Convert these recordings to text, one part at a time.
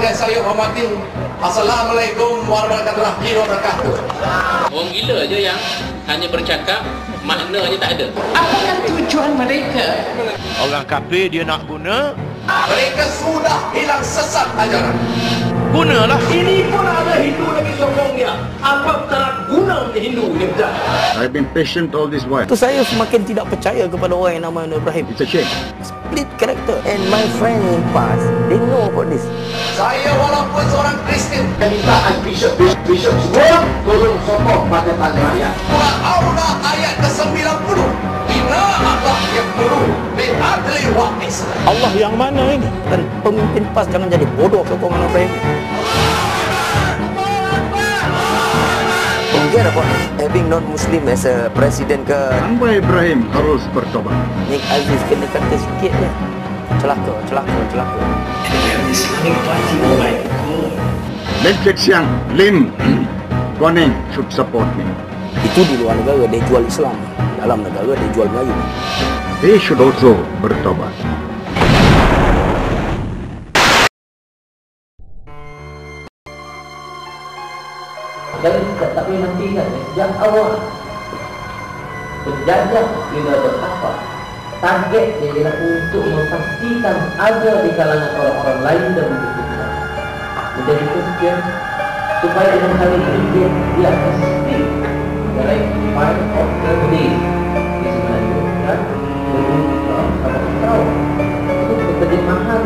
yang saya hormati, Assalamualaikum warahmatullahi wabarakatuh. Orang gila je yang hanya bercakap, maknanya tak ada. Apakah tujuan mereka? Orang kafir dia nak guna, Mereka sudah hilang sesat ajaran. gunalah. Ini pun ada Hindu lagi sokong dia. Apa tak guna untuk Hindu dia betul? I've been patient all this while. Itu saya semakin tidak percaya kepada orang yang nama Ibrahim. It's a shame. Split character. And my friend in past, they know about this. Saya walaupun seorang Kristen, Permintaan bishop semua tolong sokong pada tali rakyat. surah Aula ayat ke-90. Inna Allah yaqulu bil adli wal ihsan. Allah yang mana ini? Dan pemimpin PAS jangan jadi bodoh sokongan Ibrahim. Forget about having non-Muslim as a president ke. Hamba Ibrahim harus bertobat. Nik Aziz kena kata sikit je. Celaka. Islamic Party, oh my God. Lim Kek Siang, Lim Kuan Eng should support me. Itu di luar negara dia jual Islam. Dalam negara dia jual Melayu. They should also bertobat. Jadi tak boleh nantikan sejak awal berjajah bila berapa target dia ialah untuk memastikan ada di kalangan orang-orang lain dan begitu. Menjadi kesekian supaya dengan kali ini dia akan speak the right part of the day di sebenarnya dan berusaha sama tahu itu terjemahan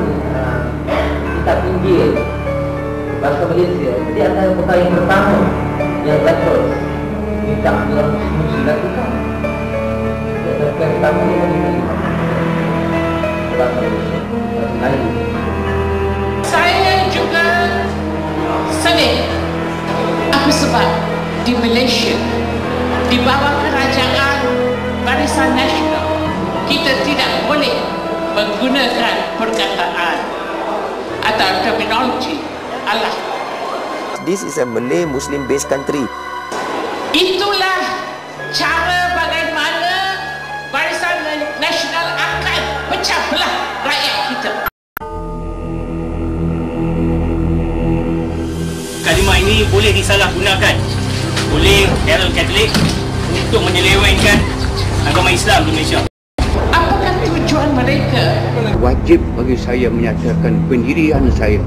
kitab Injil bahasa Malaysia. Jadi antara perkara yang pertama yang betul minta orang Muslim lakukan. Yang pertama yang menerima bahasa Malaysia, bahasa Melayu. Saya juga sedih. Apa sebab di Malaysia, di bawah kerajaan Barisan Nasional, kita tidak boleh menggunakan perkataan atau terminologi Allah. This is a Malay Muslim based country. Itulah cara bagaimana Barisan Nasional akan pecah belah rakyat kita. Kalimah ini boleh disalahgunakan oleh Darul Katolik untuk menyelewengkan agama Islam di Malaysia. Apakah tujuan mereka? Wajib bagi saya menyatakan pendirian saya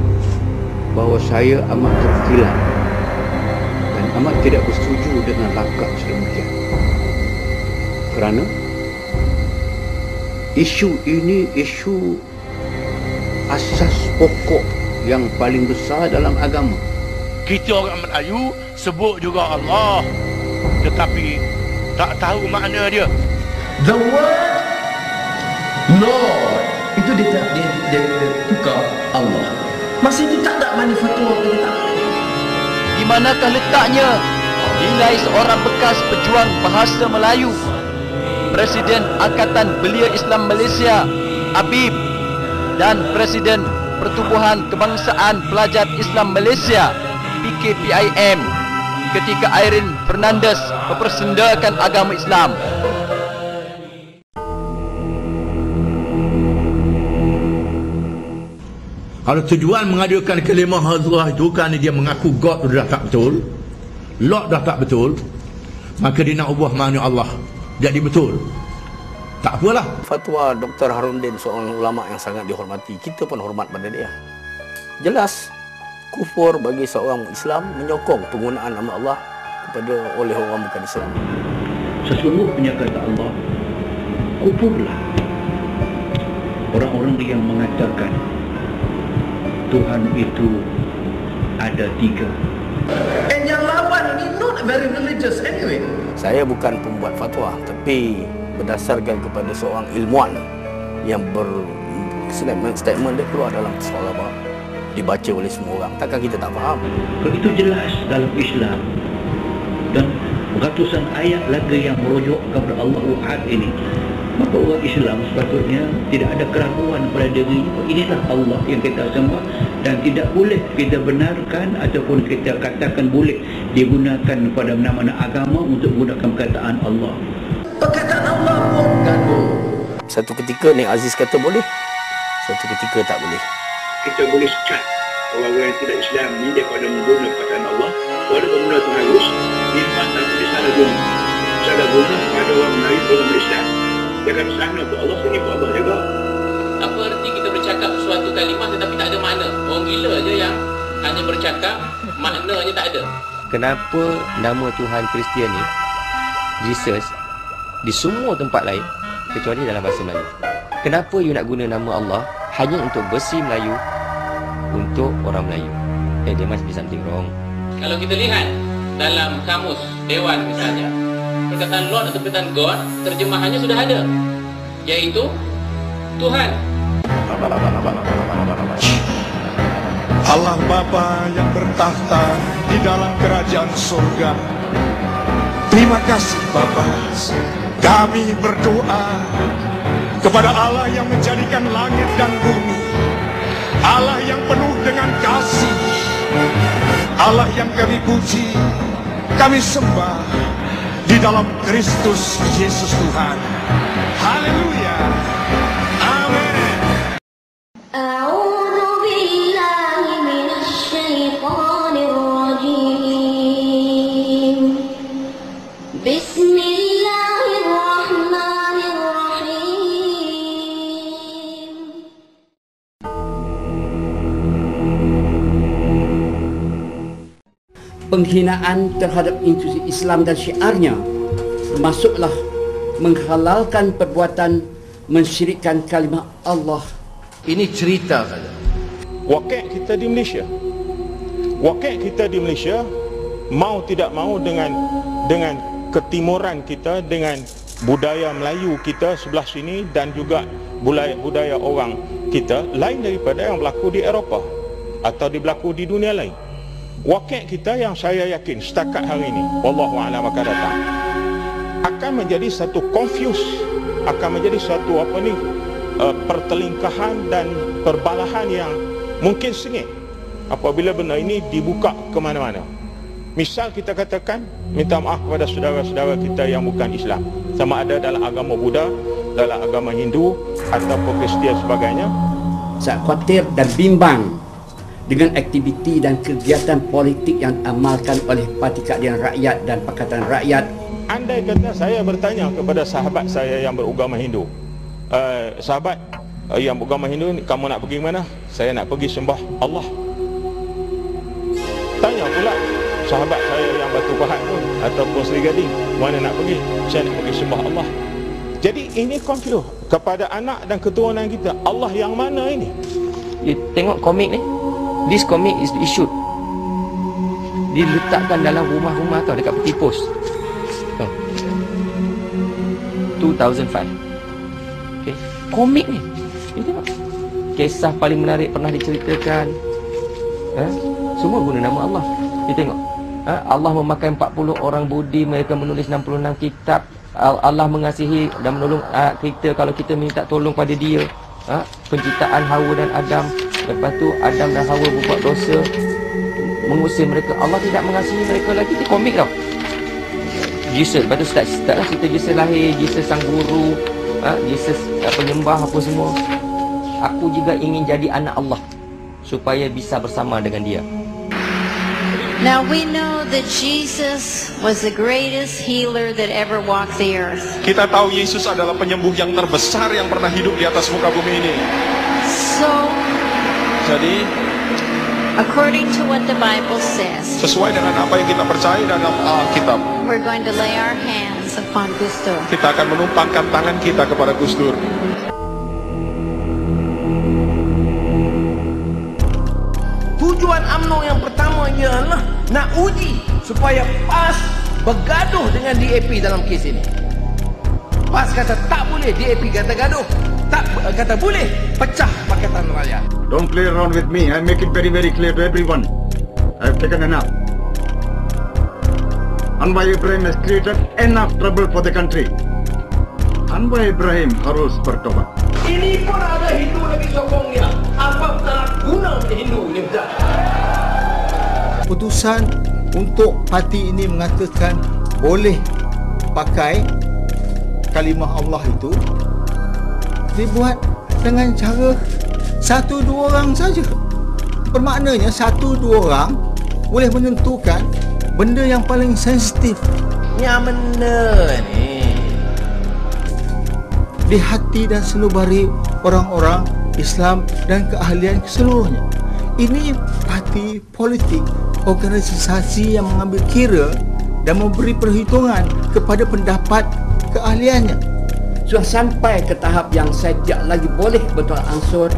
bahawa saya amat terkilat dan amat tidak bersetuju dengan langkah sedemikian. Kerana isu ini isu asas pokok yang paling besar dalam agama. Kita orang Melayu sebut juga Allah, tetapi tak tahu makna dia. The word Lord itu dia tukar Allah. Masih itu tak ada mana fatwa kita. Di manakah letaknya nilai seorang bekas pejuang bahasa Melayu, Presiden Angkatan Belia Islam Malaysia Habib dan Presiden Pertubuhan Kebangsaan Pelajar Islam Malaysia PKPIM ketika Irene Fernandez mempersendakan agama Islam? Kalau tujuan mengajukan kalimah Hazrah itu kerana dia mengaku God itu dah tak betul, Lord dah tak betul, maka dia nak ubah makna Allah jadi betul. Tak apalah. Fatwa Dr. Harundin, seorang ulama yang sangat dihormati, kita pun hormat pada dia. Jelas kufur bagi seorang Islam menyokong penggunaan nama Allah kepada oleh orang bukan Islam. Sesungguhnya kata Allah, kufurlah orang-orang yang mengatakan Tuhan itu ada tiga. And yang lawan ini not very religious anyway. Saya bukan pembuat fatwa, tapi berdasarkan kepada seorang ilmuwan yang statement dia keluar dalam soal apa dibaca oleh semua orang, takkan kita tak faham? Itu jelas dalam Islam dan ratusan ayat lagi yang merujuk kepada Allah Ahad ini. Maka orang Islam sepatutnya tidak ada keraguan pada dirinya. Inilah Allah yang kita sembah dan tidak boleh kita benarkan ataupun kita katakan boleh digunakan pada mana-mana agama untuk menggunakan perkataan Allah. Perkataan Allah pun gaduh. Satu ketika Nik Aziz kata boleh, satu ketika tak boleh. Kita boleh sekat orang-orang yang tidak Islam ni daripada mengguna perkataan Allah, pada benda tu harus minta tapi salah guna. Salah guna pada orang Melayu, orang Islam. Jangan sana untuk Allah, sini untuk Allah juga. Apa arti kita bercakap suatu kalimah tetapi tak ada makna? Orang gila je yang hanya bercakap, maknanya tak ada. Kenapa nama Tuhan Kristian ni, Jesus, di semua tempat lain kecuali dalam bahasa Melayu? Kenapa you nak guna nama Allah hanya untuk versi Melayu untuk orang Melayu? There must be something wrong. Kalau kita lihat dalam kamus Dewan misalnya, perkataan Lord atau perkataan God, terjemahannya sudah ada, iaitu Tuhan. Allah Bapa yang bertahta di dalam kerajaan surga, terima kasih Bapa. Kami berdoa kepada Allah yang menjadikan langit dan bumi, Allah yang penuh dengan kasih, Allah yang kami puji, kami sembah di dalam Kristus Yesus Tuhan. Haleluya. Amin. Penghinaan terhadap institusi Islam dan syiarnya termasuklah menghalalkan perbuatan mensyirikkan kalimah Allah. Ini cerita saja. Wakil kita di Malaysia, mau tidak mau dengan ketimuran kita, dengan budaya Melayu kita sebelah sini dan juga budaya orang kita lain daripada yang berlaku di Eropah atau berlaku di dunia lain. Wakil kita yang saya yakin setakat hari ini, wallahu a'lam akan datang, akan menjadi satu confuse, akan menjadi satu pertelingkahan dan perbalahan yang mungkin sengit apabila benda ini dibuka ke mana-mana. Misal kita katakan, minta maaf kepada saudara-saudara kita yang bukan Islam, sama ada dalam agama Buddha, dalam agama Hindu ataupun Kristian sebagainya. Saya khawatir dan bimbang dengan aktiviti dan kegiatan politik yang diamalkan oleh Parti Keadilan Rakyat dan Pakatan Rakyat. Andai kata saya bertanya kepada sahabat saya yang beragama Hindu, sahabat yang beragama Hindu, kamu nak pergi mana? Saya nak pergi sembah Allah. Tanya pula sahabat saya yang Batu Pahat pun ataupun Seri Gading, mana nak pergi? Saya nak pergi sembah Allah. Jadi ini confuse kepada anak dan keturunan kita. Allah yang mana ini? You tengok komik ni. This comic is issued, diletakkan dalam rumah-rumah tau, dekat peti pos. 2005. Okay. Komik ni, you tengok. Kisah paling menarik pernah diceritakan, semua guna nama Allah. You tengok, Allah memakai 40 orang Budi, mereka menulis 66 kitab. Allah mengasihi dan menolong kita kalau kita minta tolong pada dia. Penciptaan Hawa dan Adam, lepas tu Adam dan Hawa berbuat dosa, mengusir mereka, Allah tidak mengasihi mereka lagi. Itu komik tau. Jesus, lepas tu startlah cerita Jesus lahir, Jesus sang guru, Jesus penyembah apa semua. Aku juga ingin jadi anak Allah supaya bisa bersama dengan dia. Now we know that Jesus was the greatest healer that ever walked the earth. Kita tahu Yesus adalah penyembuh yang terbesar yang pernah hidup di atas muka bumi ini. So, jadi, according to what the Bible says, sesuai dengan apa yang kita percaya dalam Alkitab, we're going to lay our hands upon Gus Dur. Kita akan menumpangkan tangan kita kepada Gus Dur. Tujuan UMNO yang pertama ialah nak uji supaya PAS bergaduh dengan DAP dalam kes ini. PAS kata tak boleh, DAP kata gaduh. Tak kata boleh, pecah Pakatan Rakyat. Don't play around with me. I make it very, very clear to everyone. I have taken enough. Anwar Ibrahim has created enough trouble for the country. Anwar Ibrahim harus bertobat. Ini pun ada Hindu lagi sokong dia. Apa tak guna punya Hindu ni betul? Putusan untuk parti ini mengatakan boleh pakai kalimah Allah itu dibuat dengan cara 1-2 orang saja. Bermaknanya satu dua orang boleh menentukan benda yang paling sensitif. Yang benar ni. Di hati dan senubari orang-orang Islam dan keahlian keseluruhnya. Ini parti politik, organisasi yang mengambil kira dan memberi perhitungan kepada pendapat keahliannya. Sudah sampai ke tahap yang saya tidak lagi boleh bertolak ansur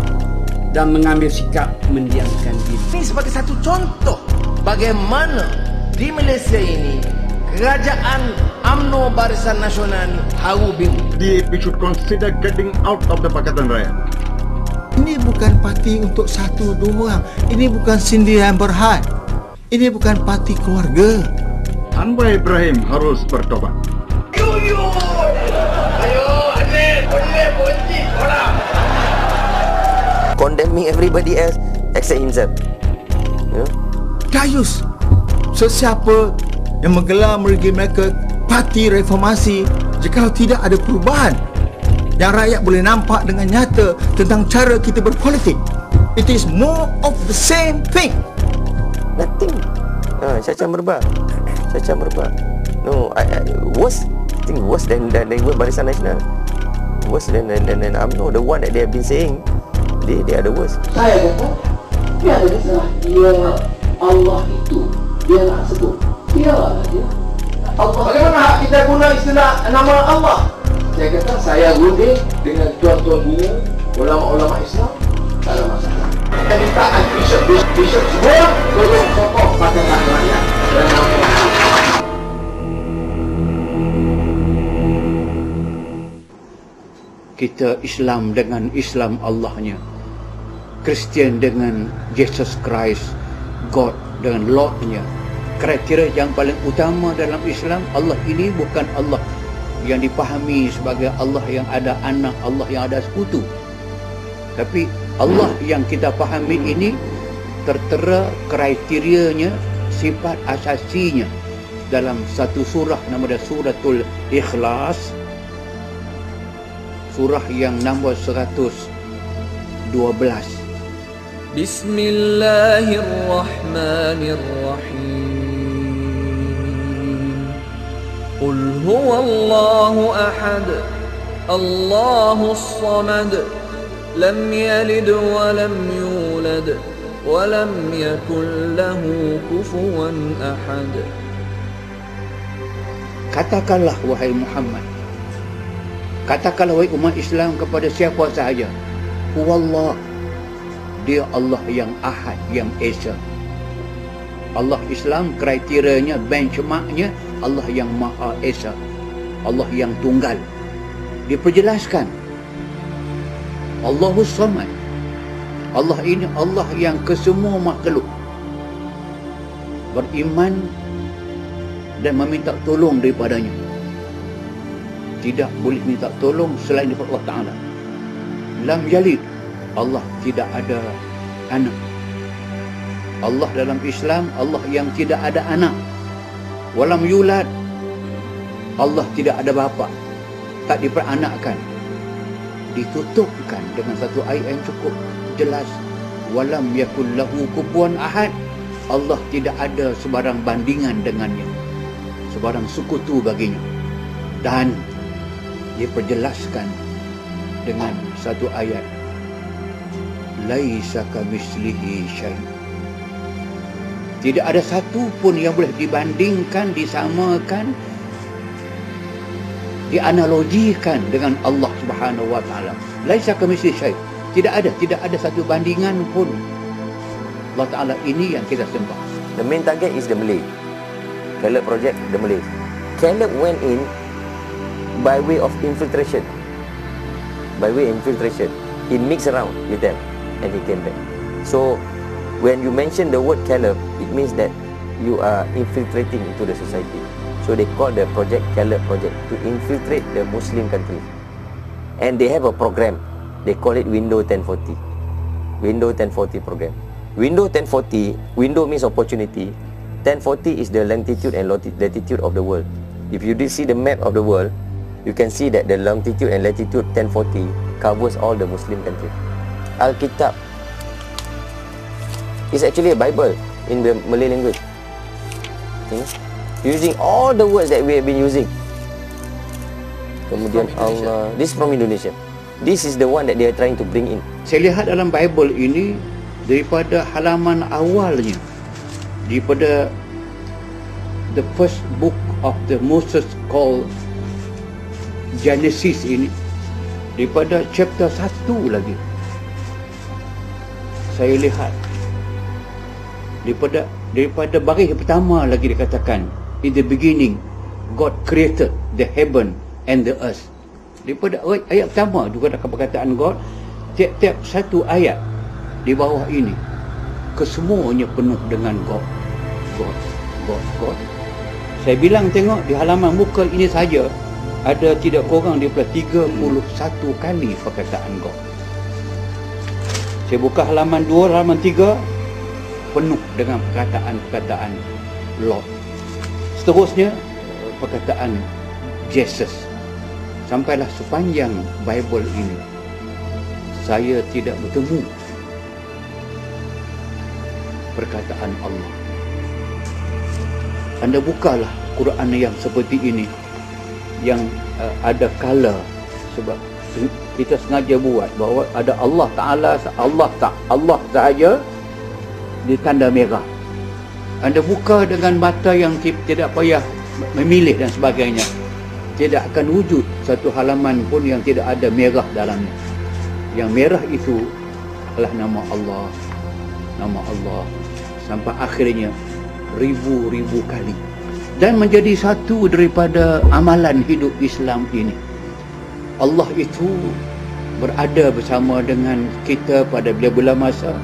dan mengambil sikap mendiamkan diri. Ini sebagai satu contoh bagaimana di Malaysia ini kerajaan UMNO Barisan Nasional ni haru biru. DAP should consider getting out of the Pakatan Rakyat. Ini bukan parti untuk satu dua orang. Ini bukan sindiran berhad. Ini bukan parti keluarga. Anwar Ibrahim harus bertobat. Ayo, Anil, boleh bunyi orang. Condemning everybody else except himself. Dayus, sesiapa yang menggelar mereka parti reformasi jika tidak ada perubahan yang rakyat boleh nampak dengan nyata tentang cara kita berpolitik. It is more of the same thing. Nothing. Syacam berbah. No, worse. I think worse than Barisan Nasional. Worse than UMNO. The one that they have been saying, they are the worst. Saya kata, dia ada salah. Dia Allah itu, dia nak sebut. Dialah dia. Allah. Bagaimana hak kita guna istilah nama Allah? Saya kata, saya guna dengan tuan-tuan bunga, ulama-ulama Islam, tak ada masalah. Kita minta bishop semua tolong sokong Pakatan Rakyat. Kita Islam dengan Islam Allahnya, Kristian dengan Jesus Christ, God dengan Lordnya. Kriteria yang paling utama dalam Islam, Allah ini bukan Allah yang dipahami sebagai Allah yang ada anak, Allah yang ada sekutu. Tapi Allah yang kita fahami ini tertera kriterianya, sifat asasinya dalam satu surah, nama dia Suratul Ikhlas, surah yang nombor 112. Bismillahirrahmanirrahim. Qul huwallahu ahad, Allahus samad, lam yalid wa lam yulad wa lam yakul lahu kufuwan ahad. Katakanlah wahai Muhammad, katakanlah wahai umat Islam kepada siapa sahaja, huwallah, dia Allah yang ahad, yang esa. Allah Islam kriterianya, benchmarknya Allah yang maha esa, Allah yang tunggal. Diperjelaskan Allahus samad, Allah ini Allah yang kesemua makhluk. Beriman dan meminta tolong daripadanya. Tidak boleh minta tolong selain daripada Allah Ta'ala. Lam yalid, Allah tidak ada anak. Allah dalam Islam, Allah yang tidak ada anak. Walam yulad, Allah tidak ada bapa, tak diperanakkan. Ditutupkan dengan satu ayat yang cukup jelas, walam yakul lahu kufuwan ahad, Allah tidak ada sebarang bandingan dengannya, sebarang sekutu baginya. Dan diperjelaskan dengan satu ayat, laisa kamitslihi syai', tidak ada satu pun yang boleh dibandingkan, disamakan, dianalogikan dengan Allah Subhanahu wa taala. Laisa kamitslihi syai', tidak ada satu bandingan pun. Allah Taala ini yang kita sembah. The main target is the Malay. Caleb project, the Malay. Caleb went in by way of infiltration. He mixed around with them and he came back. So when you mention the word Caleb, it means that you are infiltrating into the society. So they call the project Caleb project, to infiltrate the Muslim country. And they have a program. They call it Window 1040. Window 1040 program. Window 1040, window means opportunity. 1040 is the longitude and latitude of the world. If you did see the map of the world, you can see that the longitude and latitude 1040 covers all the Muslim countries. Alkitab It's actually a Bible in the Malay language. Using all the words that we have been using. Kemudian Allah, this from Indonesia. This is the one that they are trying to bring in. Saya lihat dalam Bible ini daripada halaman awalnya, daripada the first book of the Moses called Genesis ini, daripada chapter 1 lagi saya lihat daripada baris pertama lagi dikatakan, in the beginning God created the heaven and the earth. Daripada ayat pertama juga ada perkataan God. Tiap-tiap satu ayat di bawah ini kesemuanya penuh dengan God. Saya bilang tengok di halaman muka ini saja ada tidak kurang daripada 31 kali perkataan God. Saya buka halaman 2, halaman 3 penuh dengan perkataan-perkataan Lord. Seterusnya perkataan Jesus. Sampailah sepanjang Bible ini saya tidak bertemu perkataan Allah. Anda bukalah Quran yang seperti ini, yang ada color, sebab kita sengaja buat bahawa ada Allah Ta'ala, Allah sahaja di tanda merah. Anda buka dengan mata yang tidak payah memilih dan sebagainya, tidak akan wujud satu halaman pun yang tidak ada merah dalamnya. Yang merah itu adalah nama Allah, nama Allah, sampai akhirnya ribu-ribu kali, dan menjadi satu daripada amalan hidup Islam ini. Allah itu berada bersama dengan kita pada bila-bila masa,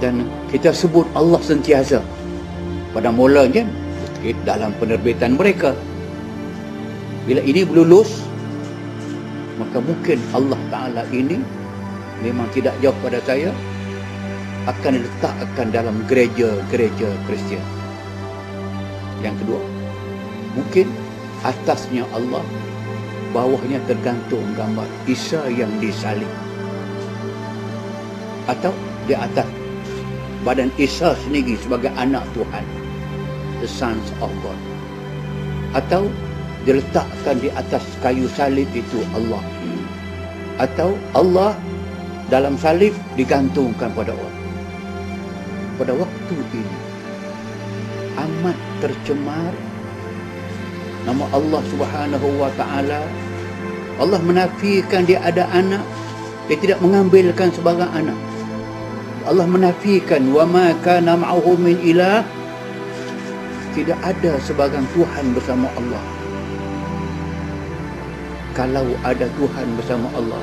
dan kita sebut Allah sentiasa. Pada mulanya dalam penerbitan mereka, bila ini berlulus, maka mungkin Allah Ta'ala ini memang tidak jauh pada saya, akan diletakkan dalam gereja-gereja Kristian. Yang kedua, mungkin atasnya Allah, bawahnya tergantung gambar Isa yang disalib, atau di atas badan Isa sendiri sebagai anak Tuhan, the sons of God, atau diletakkan di atas kayu salib itu Allah, atau Allah dalam salib digantungkan pada orang. Pada waktu ini amat tercemar nama Allah Subhanahu wa Ta'ala. Allah menafikan dia ada anak, dia tidak mengambilkan sebarang anak. Allah menafikan wa ma kana ma'ahu min ilah, tidak ada sebarang Tuhan bersama Allah. Kalau ada Tuhan bersama Allah,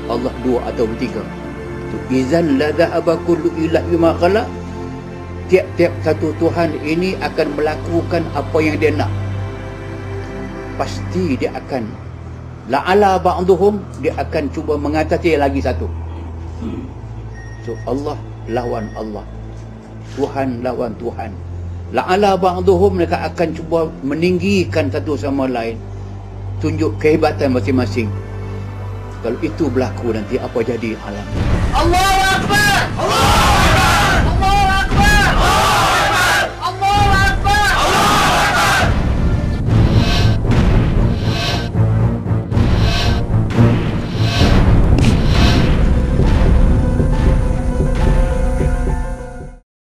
Allah dua atau tiga, izan la dhahaba kullu ilah bima khalaq, tiap-tiap satu Tuhan ini akan melakukan apa yang dia nak. Pasti dia akan la'ala ba'duhum, dia akan cuba mengatasi lagi satu. So Allah lawan Allah, Tuhan lawan Tuhan. La'ala ba'duhum, mereka akan cuba meninggikan satu sama lain, tunjuk kehebatan masing-masing. Kalau itu berlaku, nanti apa jadi alam? Allahu Akbar! Allah!